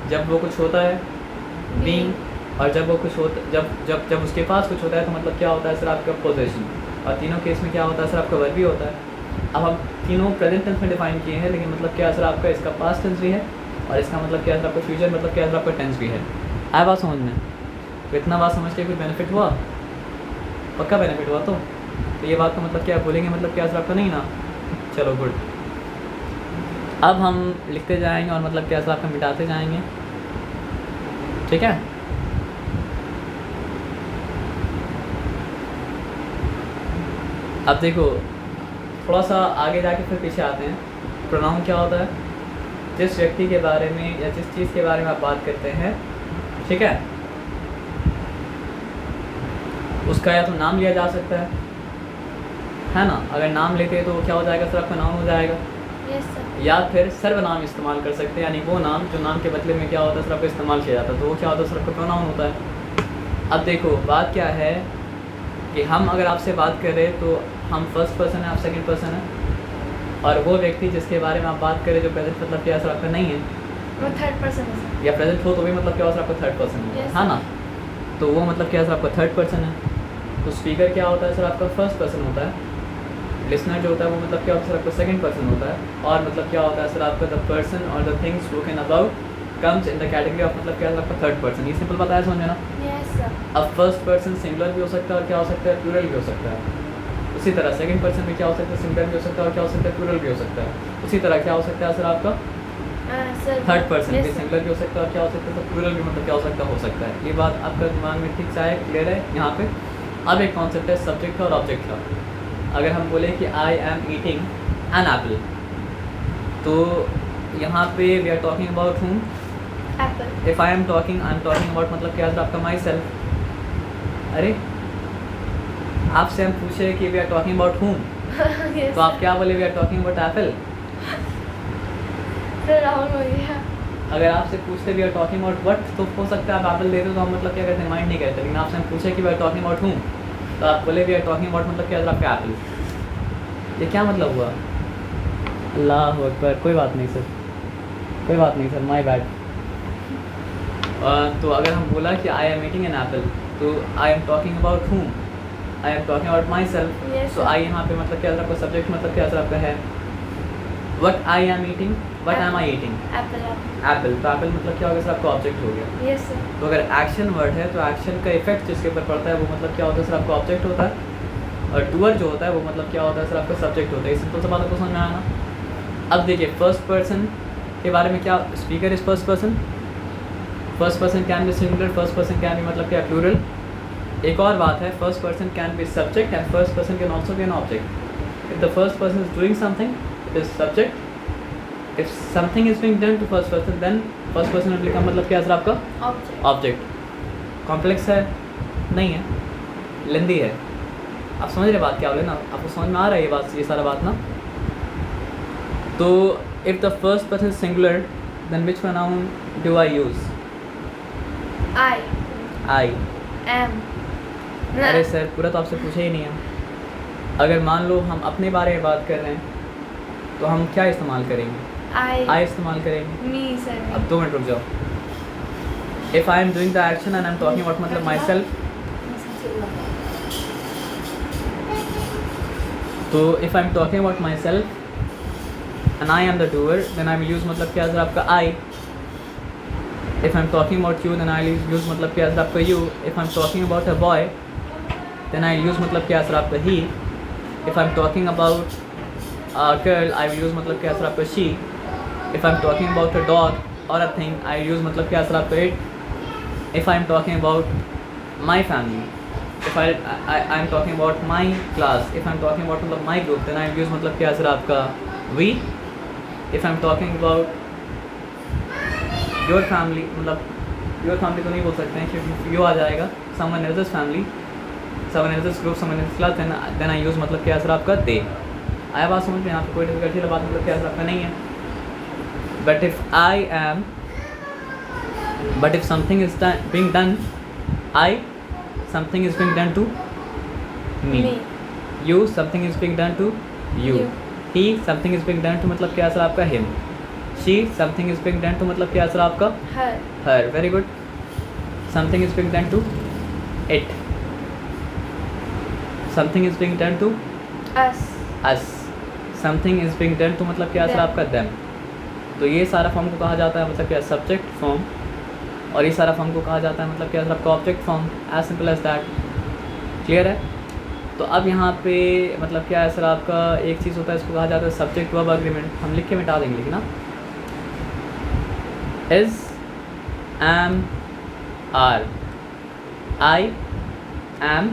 जब वो कुछ होता है बीइंग, और जब वो कुछ होता जब उसके पास कुछ होता है तो मतलब क्या होता है सर आपका पोजीशन। और तीनों केस में क्या होता है सर आपका वर्ब भी होता है। अब हम तीनों प्रेजेंट टेंस में डिफाइन किए हैं, लेकिन मतलब क्या सर आपका इसका पास्ट टेंस भी है और इसका मतलब क्या सर आपका फ्यूचर मतलब क्या सर आपका टेंस भी है। आया बात समझ में? तो इतना बात समझ के कोई बेनिफिट हुआ? पक्का बेनिफिट हुआ? तो ये बात का मतलब क्या बोलेंगे मतलब क्या सर आपका नहीं ना। चलो गुड। अब हम लिखते जाएंगे और मतलब क्या सर आपका मिटाते जाएंगे, ठीक है। अब देखो थोड़ा सा आगे जाके फिर पीछे आते हैं। प्रोनाउन क्या होता है? जिस व्यक्ति के बारे में या जिस चीज़ के बारे में आप बात करते हैं, ठीक है, उसका या तो नाम लिया जा सकता है ना। अगर नाम लेते हैं तो क्या हो जाएगा सर आपका नाउन हो जाएगा। Yes, sir. या फिर सर्वनाम इस्तेमाल कर सकते हैं, यानी वो नाम जो नाम के बदले में क्या होता है सर आपका इस्तेमाल किया जाता है, तो वो क्या होता है सर आपका प्रोनाउन होता है। अब देखो बात क्या है कि हम अगर आपसे बात कर रहे हैं तो हम फर्स्ट पर्सन है, आप सेकंड पर्सन है, और वो व्यक्ति जिसके बारे में आप बात करें जो प्रेजेंट मतलब क्या सर आपका नहीं है, वो थर्ड पर्सन है सर। या प्रेजेंट हो तो भी मतलब क्या हो सर आपका थर्ड पर्सन है, Yes. हाँ ना। तो वो मतलब क्या सर आपका थर्ड पर्सन है। तो स्पीकर क्या होता है सर आपका फर्स्ट पर्सन होता है। लिसनर जो होता है वो मतलब क्या होता है सर आपका सेकंड पर्सन होता है। और मतलब क्या होता है सर आपका द पर्सन और the things spoken about comes in the category of मतलब क्या सर आपका थर्ड पर्सन। ये सिंपल बताया समझे ना। Yes, sir. अब फर्स्ट पर्सन सिंगुलर भी हो सकता है और क्या हो सकता है प्लूरल भी हो सकता है। उसी तरह सेकंड पर्सन में क्या हो सकता है सिंगुलर भी हो सकता है और क्या हो सकता है प्लूरल भी हो सकता है। उसी तरह क्या हो सकता है सर आपका Sir. थर्ड पर्सन Yes, भी sir. सिंगुलर भी हो सकता है और क्या हो सकता है तो प्लूरल भी मतलब क्या हो सकता है। ये बात आपका दिमाग में ठीक से आया, क्लियर है यहाँ पे। अब एक कॉन्सेप्ट है सब्जेक्ट और ऑब्जेक्ट का। अगर हम बोले कि I am eating an apple, तो यहाँ पे we are talking about whom. Apple. If I am talking about मतलब क्या सर आपका माई सेल्फ। अरे आपसे हम पूछे कि we are talking about whom, Yes, तो आप क्या बोले we are talking about apple. sir. Rahul हो गया। अगर आपसे पूछते we are talking about what, तो हो सकता है आप एप्पल दे दो तो हम मतलब क्या करते हैं माइंड नहीं करते। लेकिन आपसे हम पूछे कि we are talking about whom, तो आप बोले वी आर टॉकिंग अबाउट मतलब क्या सर आपका एप्पल। ये क्या मतलब हुआ? अल्लाह अकबर। कोई बात नहीं सर, कोई बात नहीं सर, माय बैड। तो अगर हम बोला कि I am eating an apple, तो I am talking about whom, I am talking about myself. Yes, तो sir. आई यहाँ पे मतलब क्या सर आपका सब्जेक्ट मतलब क्या सर आपका है what I am eating, what am I eating Apple. Apple. तो एप्पल मतलब क्या हो गया सर आपका ऑब्जेक्ट हो गया। Yes, sir. तो अगर एक्शन वर्ड है तो एक्शन का इफेक्ट जिसके ऊपर पड़ता है वो मतलब क्या होता है सर आपका ऑब्जेक्ट होता है, और डूअर जो होता है वो मतलब क्या होता है सर आपका सब्जेक्ट होता है। सिंपल सा बात आपको समझ में आया ना। अब देखिए फर्स्ट पर्सन के बारे में क्या, speaker is first person, first person can be singular, first person can be मतलब क्या प्लूरल। एक और बात है, first person can be subject and first person can also be an object. if the first person is doing something, it is subject. If something is being done to first person, then first person will become मतलब क्या सर आपका Object. ऑब्जेक्ट. कॉम्प्लेक्स है नहीं है, लेंदी है. आप समझ रहे बात क्या बोले ना, आपको समझ में आ रहा है ये बात, ये सारा बात ना. तो if the first person is singular, then which pronoun do I use? I I. am. अरे सर पूरा तो आपसे पूछा ही नहीं है. अगर मान लो हम अपने बारे में बात कर रहे हैं तो हम क्या इस्तेमाल करेंगे? I इस्तेमाल करेंगे. Me, sir. अब 2 मिनट रुक जाओ. If I am doing the action and I am talking about मतलब myself, तो if I am talking about myself and I am the doer, then I will use मतलब क्या सर आपका I. If I am talking about you, then I will use मतलब क्या सर आपका you. If I am talking about a boy, then I will use मतलब क्या सर आपका he. If I am talking about a girl, I will use मतलब क्या सर आपका she. If I am talking about a dog or a thing, I will use मतलब क्या सर आपका it. If I am talking about my family, if I am talking about my class, if I am talking about मतलब my group, then I will use मतलब क्या सर आपका we. If I am talking about your family, मतलब your family तो नहीं बोल सकते हैं क्योंकि you आ जाएगा. someone else's family, someone else's group, someone else's class, then I use मतलब क्या सर आपका they. आया बात समझ में? यहाँ पे कोई डिफिकल्टी वाला बात मतलब क्या सर आपका नहीं है. But if I am, but if something is being done, something is being done to me. You, something is being done to you. He, something is being done to मतलब क्या सर आपका him. She, something is being done to मतलब क्या सर आपका Her. her. Very good. Something is being done to it. Something is being done to Us. us. Something is being done to मतलब क्या सर Them. आपका them. तो ये सारा फॉर्म को कहा जाता है मतलब क्या सब्जेक्ट फॉर्म, और ये सारा फॉर्म को कहा जाता है मतलब क्या सर आपका object form. As simple as that. Clear है? तो अब यहाँ पे मतलब क्या है सर आपका एक चीज़ होता है, इसको कहा जाता है सब्जेक्ट वर्ब एग्रीमेंट. हम लिख के मिटा देंगे लेकिन ना. Is, am, are. I am,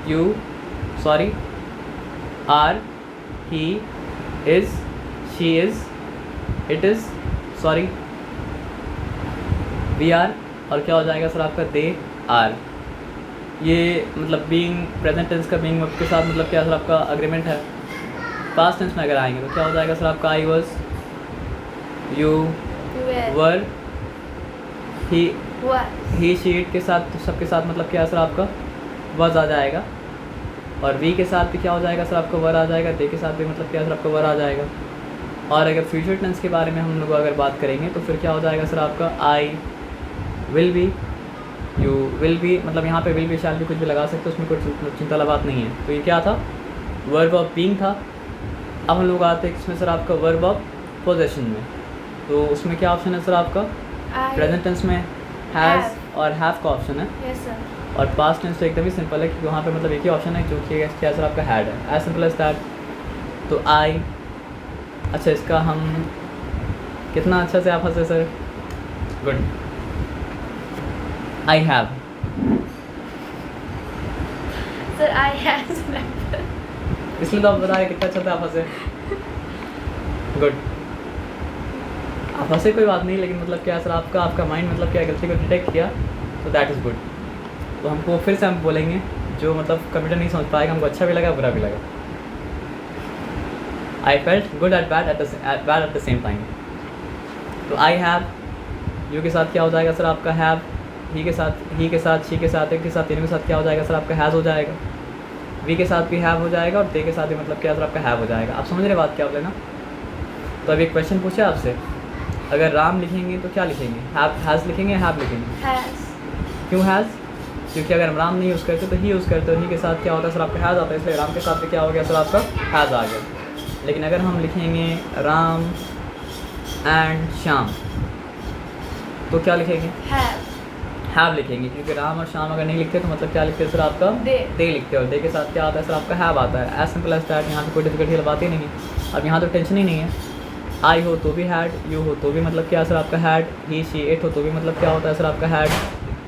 you, sorry, are, he, is, she is, it is, sorry, we are, और क्या हो जाएगा सर आपका दे आर. ये मतलब बीइंग प्रेजेंट टेंस का बीइंग वर्ब के साथ मतलब क्या सर आपका अग्रीमेंट है. पास्ट टेंस में अगर आएंगे तो क्या हो जाएगा सर आपका I was, you Were. Were, he, Was. He she it के साथ सबके साथ मतलब क्या सर आपका वज आ जाएगा. और वी के साथ भी क्या हो जाएगा सर आपका वर आ जाएगा. दे के साथ भी मतलब क्या सर आपका वर आ जाएगा. और अगर फ्यूचर टेंस के बारे में हम लोग अगर बात करेंगे तो फिर क्या हो जाएगा सर आपका I will be, you will be, मतलब यहाँ पे विल बी शैल भी कुछ भी लगा सकते हो, उसमें कोई चिंता वाला बात नहीं है. तो ये क्या था, वर्ब ऑफ बीइंग था. अब हम लोग आते हैं इसमें सर आपका वर्ब ऑफ पोजेशन में. तो उसमें क्या ऑप्शन है सर आपका? I. प्रेजेंट टेंस में हैज़ और हैव का ऑप्शन है. Yes, sir. और पास्ट टेंस तो एकदम ही सिंपल है क्योंकि वहाँ पे मतलब एक ही ऑप्शन है जो कि क्या सर आपका हैड है. As simple as that. तो आई, अच्छा इसका हम कितना अच्छा से आप हंसे sir. Good. I have. Sir, I have remember. इसलिए तो आप बताए कितना अच्छा से आप हंसे. गुड. आप हंसे कोई बात नहीं, लेकिन मतलब क्या सर आपका माइंड मतलब क्या गलती को डिटेक्ट किया, तो दैट इज़ गुड. तो हमको फिर से हम बोलेंगे जो मतलब कंप्यूटर नहीं समझ पाएगा, हमको अच्छा भी लगा बुरा भी लगा. I felt good at bad at the same time. तो आई हैव, यू के साथ क्या हो जाएगा सर आपका हैव. ही के साथ, शी के साथ, एक के साथ, तीनों के साथ क्या हो जाएगा सर आपका हैज़ हो जाएगा. वी के साथ भी हैव हो जाएगा और दे के साथ भी मतलब क्या सर आपका हैव हो जाएगा. आप समझ रहे बात क्या बोले ना. तो अभी एक क्वेश्चन पूछा आपसे, अगर राम लिखेंगे तो क्या लिखेंगे? हैज़ लिखेंगे, हैव लिखेंगे? Has. क्यों हैज़? क्योंकि अगर हम राम नहीं यूज़ करते तो ही यूज़ करते, और ही के साथ क्या होता है सर आपका हैज़ आता है, इसलिए राम के साथ भी क्या हो गया सर आपका हैज़ आ गया. लेकिन अगर हम लिखेंगे राम एंड श्याम तो क्या लिखेंगे? Have. हैव लिखेंगे, क्योंकि राम और श्याम अगर नहीं लिखते तो मतलब क्या लिखते हैं सर आपका They. लिखते हैं, और दे के साथ क्या आता है सर आपका हैव आता है. As simple as that. यहाँ पे कोई डिफिकल्टी वाली बात ही नहीं है. अब यहाँ तो टेंशन ही नहीं है. आई हो तो भी हैड, यू हो तो भी मतलब क्या सर आपका हैड, ही शी इट हो तो भी मतलब क्या होता है सर आपका हैड,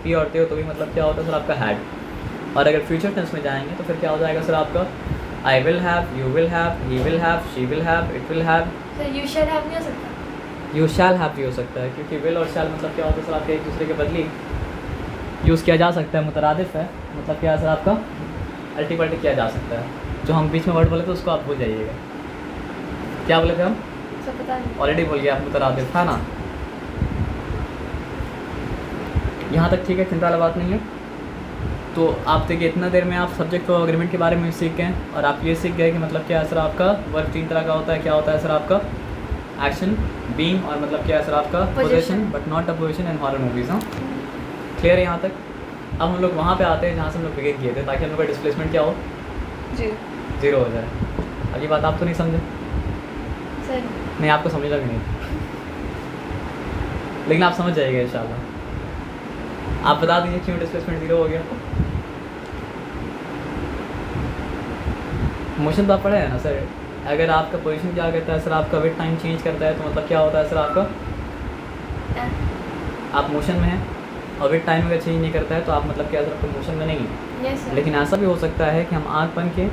पी और ते हो तो भी मतलब क्या होता है सर आपका हैड. और अगर फ्यूचर टेंस में जाएंगे तो फिर क्या हो जाएगा सर आपका I will have, you will have, he will have, she will have, it will have. Sir you shall have नहीं हो सकता? You shall have भी हो सकता है, क्योंकि will और shall मतलब क्या होता है सर आपके एक दूसरे के बदली यूज़ किया जा सकता है, मुतरादिफ है, मतलब क्या है सर आपका अल्टीपल्टी किया जा सकता है। जो हम बीच में वर्ड बोले थे उसको आप भूल जाइएगा। क्या बोले थे हम? सर पता नहीं। ऑलरेडी बोल गया आप, मुतरादिफ था ना। यहाँ तक ठीक है, चिंता वाला बात नहीं है। तो आप देखिए इतना देर में आप सब्जेक्ट और एग्रीमेंट के बारे में सीख गए और आप ये सीख गए कि मतलब क्या है सर आपका वर्ब 3 तरह का होता है। क्या होता है सर आपका एक्शन, बीइंग और मतलब क्या है सर आपका position, but not a position in horror movies. हाँ क्लियर है यहाँ तक? अब हम लोग वहाँ पे आते हैं जहाँ से हम लोग बिगिन किए थे, ताकि हम लोग का डिस्प्लेसमेंट क्या हो, जी जीरो हो जाए। अब ये बात आप तो नहीं समझे? सर नहीं, आपको समझेगा भी नहीं, लेकिन आप समझ जाइएगा इंशाल्लाह। आप बता दीजिए क्यों डिस्प्लेसमेंट जीरो हो गया। मोशन तो आप पढ़े हैं ना सर। अगर आपका पोजीशन क्या कहता है सर आपका विद टाइम चेंज करता है, तो मतलब क्या होता है सर आपका आप मोशन में हैं, और विद टाइम अगर चेंज नहीं करता है तो आप मतलब क्या सर आपका मोशन में नहीं है। Yes sir. लेकिन ऐसा भी हो सकता है कि हम आँख बन के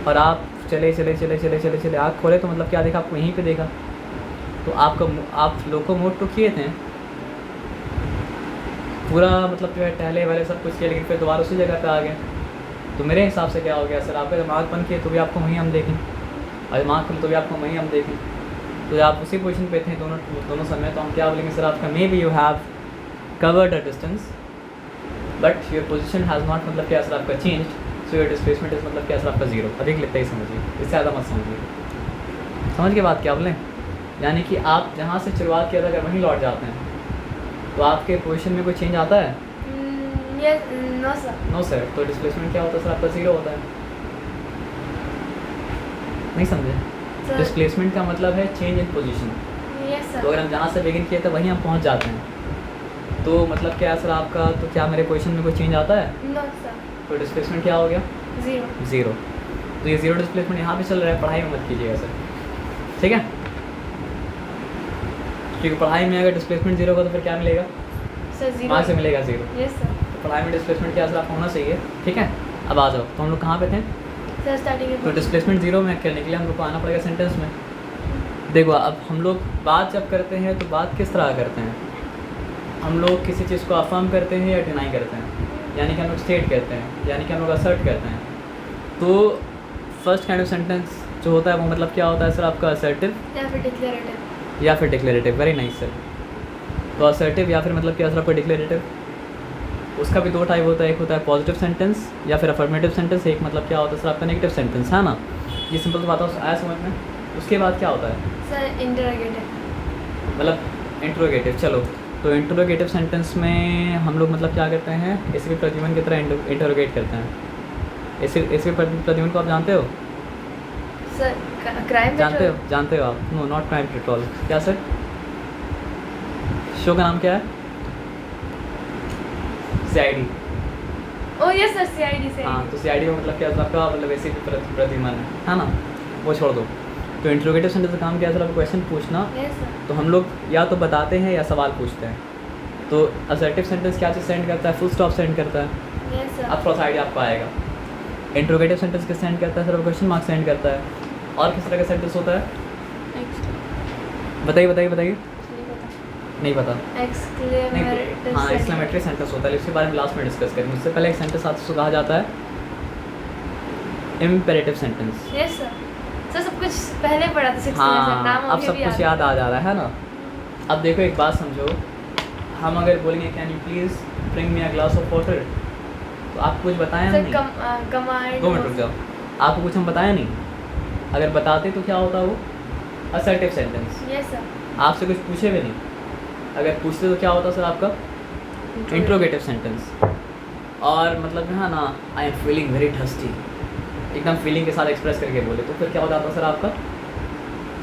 और आप चले चले चले चले चले चले आँख खोले तो मतलब क्या देखा, आपको यहीं पे देखा, तो आपका आप लोकोमोट तो किए थे पूरा, मतलब जो है टहले वाले सब कुछ किया, लेकिन फिर दोबारा उसी जगह पे आ गए। तो मेरे हिसाब से क्या हो गया सर, आपका दिमाग बंद किए तो भी आपको वहीं हम देखें, और दिमाग खुले तो भी आपको वहीं हम देखें। तो जब आप उसी पोजीशन पे थे दोनों समय, तो हम क्या बोलेंगे सर आपका may be you have covered a distance but your position has not, मतलब क्या सर आपका change, so your displacement is मतलब क्या सर आपका जीरो। अधिक लिखते ही समझिए, इससे ज़्यादा मत समझिए। समझ के बाद क्या बोलें, यानी कि आप जहाँ से शुरुआत किया था अगर वहीं लौट जाते हैं तो आपके पोजीशन में कोई चेंज आता है? Yes no sir. No sir. तो डिस्प्लेसमेंट क्या होता है सर आपका जीरो होता है। नहीं समझे? सर डिस्प्लेसमेंट का मतलब है चेंज इन पोजीशन। यस तो सर। अगर हम जहाँ से बिगिन किए थे वहीं हम पहुँच जाते हैं, तो मतलब क्या है सर आपका, तो क्या मेरे पोजीशन में कोई चेंज आता है? No sir. तो डिस्प्लेसमेंट क्या हो गया? जीरो। ज़ीरो। तो ये ज़ीरो डिस्प्लेसमेंट यहाँ पे चल रहा है, पढ़ाई में मत कीजिएगा सर, ठीक है? क्योंकि पढ़ाई में अगर डिस्प्लेसमेंट जीरो होगा तो फिर क्या मिलेगा? Sir zero. वहाँ से मिलेगा ज़ीरो। Yes sir. तो पढ़ाई में डिस्प्लेसमेंट क्या सर आपको होना चाहिए, ठीक है? अब आ जाओ, तो हम लोग कहाँ पे थे? सर स्टार्टिंग तो डिस्प्लेसमेंट जीरो में करने के लिए हम लोग को आना पड़ेगा सेंटेंस में। देखो अब हम लोग बात जब करते हैं तो बात किस तरह करते हैं, हम लोग किसी चीज़ को अफर्म करते हैं या डिनाई करते हैं, यानी कि हम लोग स्टेट करते हैं, यानी कि हम लोग असर्ट करते हैं। तो फर्स्ट काइंड ऑफ सेंटेंस जो होता है वो मतलब क्या होता है सर आपका असर्टिव या फिर डिक्लेरेटिव। या फिर डिक्लेरेटिव। Very nice sir. तो असर्टिव या फिर मतलब क्या सर आपका डिक्लेरेटिव, उसका भी दो टाइप होता है, एक होता है पॉजिटिव सेंटेंस या फिर अफर्मेटिव सेंटेंस, एक मतलब क्या होता है सर आपका नेगेटिव सेंटेंस, है ना? ये सिंपल सी बात है, आया समझ में? उसके बाद क्या होता है सर इंटरोगेटिव। मतलब इंट्रोगेटिव। चलो, तो इंट्रोगेटिव सेंटेंस में हम लोग मतलब क्या करते हैं, इसी भी प्रद्युमन की तरह इंटरोगेट करते हैं। इसी प्रद्युमन को आप जानते हो? सर क्राइम जानते हो? जानते हो आप? No, not crime patrol. क्या सर? शो का नाम क्या है? CID। Oh yes sir CID से। हाँ, तो CID में मतलब क्या है आपका, मतलब ऐसे भी प्रद्युमन है ना? वो छोड़ दो। तो इंट्रोगेटिव सेंटेंस का काम क्या है सर आपको क्वेश्चन पूछना। Yes sir. तो हम लोग या तो बताते हैं या सवाल पूछते हैं। तो असर्टिव सेंटेंस क्या चीज़ सेंड करता है? फुल स्टॉप सेंड करता है। Yes sir. अब थोड़ा सा आइडिया आपको आएगा। इंट्रोगेटिव सेंटेंस किस सेंड करता है सर? क्वेश्चन मार्क सेंड करता है। और किस तरह का सेंटेंस होता है? बताइए बताइए बताइए। नहीं पता? नहीं एक्सक्लेमेटिव। हाँ, एक्सक्लेमेटरी सेंटेंस होता है, इसके बारे में लास्ट में डिस्कस करेंगे। उससे पहले एक सेंटेंस आता है, उसको कहा जाता है imperative sentence. Yes sir. Sir सब कुछ पहले पढ़ा था 6th में सर, नाम हाँ, अब अभी सब भी कुछ याद आ जा रहा है ना? अब देखो एक बात समझो, हम अगर बोलेंगे can you please bring me a glass of water, तो आपको कुछ बताया सर नहीं। कमांड। 2 मिनट रुक जाओ, आपको कुछ हम बताया नहीं। अगर बताते तो क्या होता वो? Assertive sentence. Yes sir. आपसे कुछ पूछे भी नहीं, अगर पूछते तो क्या होता सर आपका? Interrogative sentence. और मतलब है ना, I am feeling very thirsty, एकदम फीलिंग के साथ एक्सप्रेस करके बोले, तो फिर क्या हो जाता सर आपका?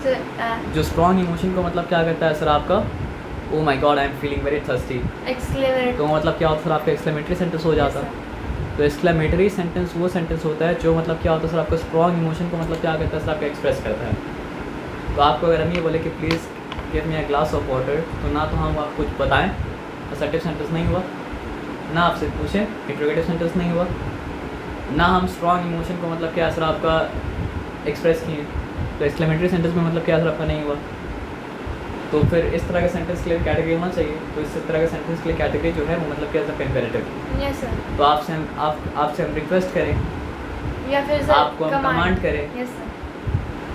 सर जो स्ट्रॉन्ग इमोशन को मतलब क्या करता है सर आपका? Oh my God I am feeling very thirsty, exclamative. तो मतलब क्या होता सर आपका? एक्सक्लेमेटरी सेंटेंस हो जाता। तो एक्सक्लेमेटरी सेंटेंस वो सेंटेंस होता है जो मतलब क्या होता है सर आपका? स्ट्रॉन्ग इमोशन को मतलब क्या करता है सर आपका? एक्सप्रेस करता है। तो आपको अगर हम ये बोले कि please give me a glass of water, तो ना तो हम आपको कुछ बताएं, असर्टिव सेंटेंस नहीं हुआ, ना आपसे पूछें, इंट्रोगेटिव सेंटेंस नहीं हुआ, ना हम स्ट्रॉन्ग इमोशन को मतलब क्या असर आपका एक्सप्रेस किए, तो एक्सक्लेमेटरी सेंटेंस में मतलब क्या असर आपका नहीं हुआ। तो फिर इस तरह का सेंटेंस के लिए कैटेगरी होना चाहिए। तो इस तरह के सेंटेंस के लिए कैटेगरी जो है वो मतलब क्या है, इम्पेरेटिव। Yes sir. तो आपसे हम रिक्वेस्ट करें, या फिर सर आपको हम कमांड करें, यस सर।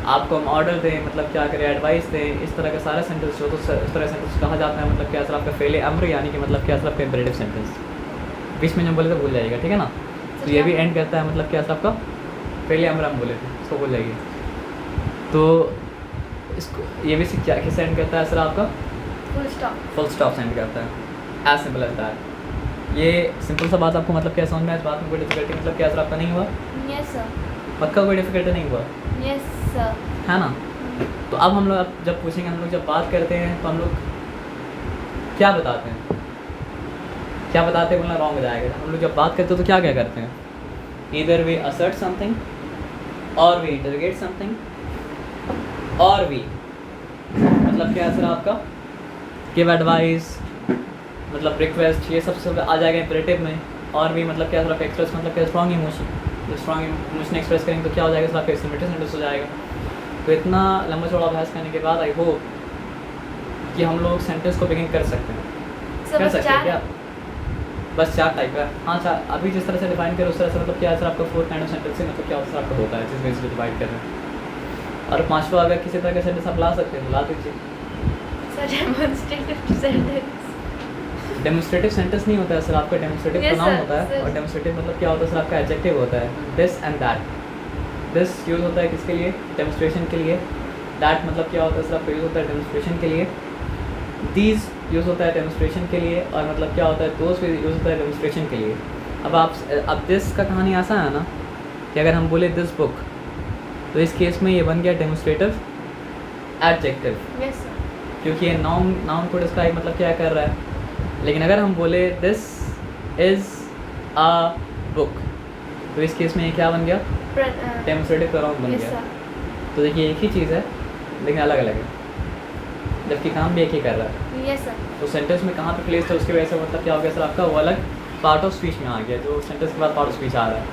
आपको हम ऑर्डर दें, मतलब क्या करें, एडवाइस दें, इस तरह का सारा सेंटेंस जो तो इस तरह सेंटेंस कहा जाता है मतलब क्या असर आपका फेले अम्र, यानी कि मतलब क्या असर आपका इम्पेरेटिव सेंटेंस। बीच में जो बोले तो भूल जाएगा, ठीक है ना। तो ये भी एंड करता है मतलब क्या असर आपका फेले अम्र, हम बोले थे इसको भूल जाइए। तो इसको ये भी क्या किस एंड करता है सर आपका, फुल स्टॉप सेंड करता है। As simple as that. ये सिंपल सा बात आपको मतलब क्या समझ में, इस बात में कोई डिफिकल्टी मतलब क्या असर आपका नहीं हुआ। Yes sir. पक्का कोई डिफिकल्टी नहीं हुआ यस सर। है ना। तो अब हम लोग अब जब पूछेंगे, हम लोग जब बात करते हैं तो हम लोग क्या बताते हैं, क्या बताते हैं बोलना रॉन्ग हो जाएगा। हम लोग जब बात करते हैं तो क्या क्या करते हैं, ईदर वी असर्ट समथिंग और वी इंटरोगेट समथिंग और वी मतलब क्या सर आपका गिव एडवाइस, मतलब रिक्वेस्ट, ये सब आ जाएगा इम्परेटिव में। और भी मतलब क्या सर आपका एक्सप्रेस मतलब क्या स्ट्रॉन्ग इमोशन, जब स्ट्रॉन्ग इमोशन एक्सप्रेस करेंगे तो क्या हो जाएगा सर आपका एक्सक्लेमेटरी सेंटेंस हो जाएगा। तो इतना लंबा चौड़ा अभ्यास करने के बाद आई होप कि हम लोग सेंटेंस को बिगिन कर सकते हैं। कर सकते हैं क्या, बस 4 टाइप का। हाँ 4, अभी जिस तरह से डिफाइन करें उस तरह से मतलब क्या सर आपका 4 काइंड ऑफ सेंटेंस से मतलब क्या सर आपका होता है, जिस वजह से डिवाइड कर रहे हैं। और 5वां अगर किसी तरह का सेंटेंस आप ला सकते हैं तो ला दीजिए। डेमोन्स्ट्रेटिव सेंटेंस नहीं होता है सर आपका, डेमोन्स्ट्रेटिव प्रोनाउन होता है। और डेमोन्स्ट्रेटिव मतलब क्या होता है सर आपका एडजेक्टिव होता है, this and that. This use होता है किसके लिए, डेमोन्स्ट्रेशन के लिए। दैट मतलब क्या होता है सर आपका यूज़ होता है डेमोन्स्ट्रेशन के लिए। दीज यूज़ होता है डेमोन्स्ट्रेशन के लिए। और मतलब क्या होता है दोस्त भी यूज़ होता है डेमोन्स्ट्रेशन के लिए। अब दिस का कहानी आसान है ना, कि अगर हम बोले दिस बुक तो इस केस में ये बन गया डेमोन्स्ट्रेटिव एडजेक्टिव, यस सर। क्योंकि ये नाउन को डिस्क्राइब मतलब क्या कर रहा है। लेकिन अगर हम बोले दिस इज़ अ बुक तो इस केस में ये क्या बन गया, डेमोन्स्ट्रेटिव प्रोनाउन बन गया। तो देखिए एक ही चीज़ है लेकिन अलग अलग है, जबकि काम भी एक ही कर रहा है। Yes sir. तो सेंटेंस में कहाँ पे प्लेस है उसकी वजह से मतलब क्या हो गया सर आपका, वो अलग पार्ट ऑफ स्पीच में आ गया, जो सेंटेंस के बाद पार्ट ऑफ स्पीच आ रहा है।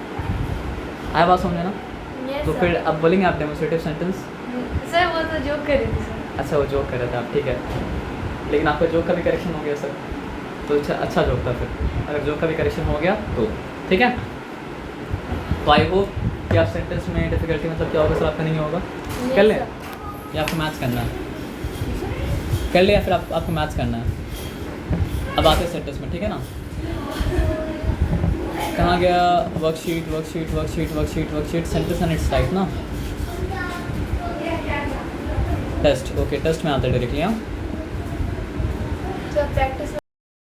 आया बात समझे ना। तो फिर अब बोलेंगे आप डेमोन्स्ट्रेटिव सेंटेंस। सर वो तो जोक कर रही थी सर। अच्छा वो जोक कर रहे थे आप, ठीक है। लेकिन आपका जोक का भी करेक्शन हो गया सर, तो अच्छा जोक था। फिर अगर जोक का भी करेक्शन हो गया तो ठीक है। तो आई होप कि आप सेंटेंस में डिफिकल्टी मतलब क्या होगा सर आपका नहीं होगा। कर लें या आपको मैथ्स करना है, कर ले या फिर आपको मैथ्स करना है। अब आते हैं सेंटेंस में, ठीक है ना। कहाँ गया worksheet worksheet worksheet worksheet worksheet, sentence and it's type ना, टेस्ट। ओके टेस्ट में आते हैं डायरेक्टली। हाँ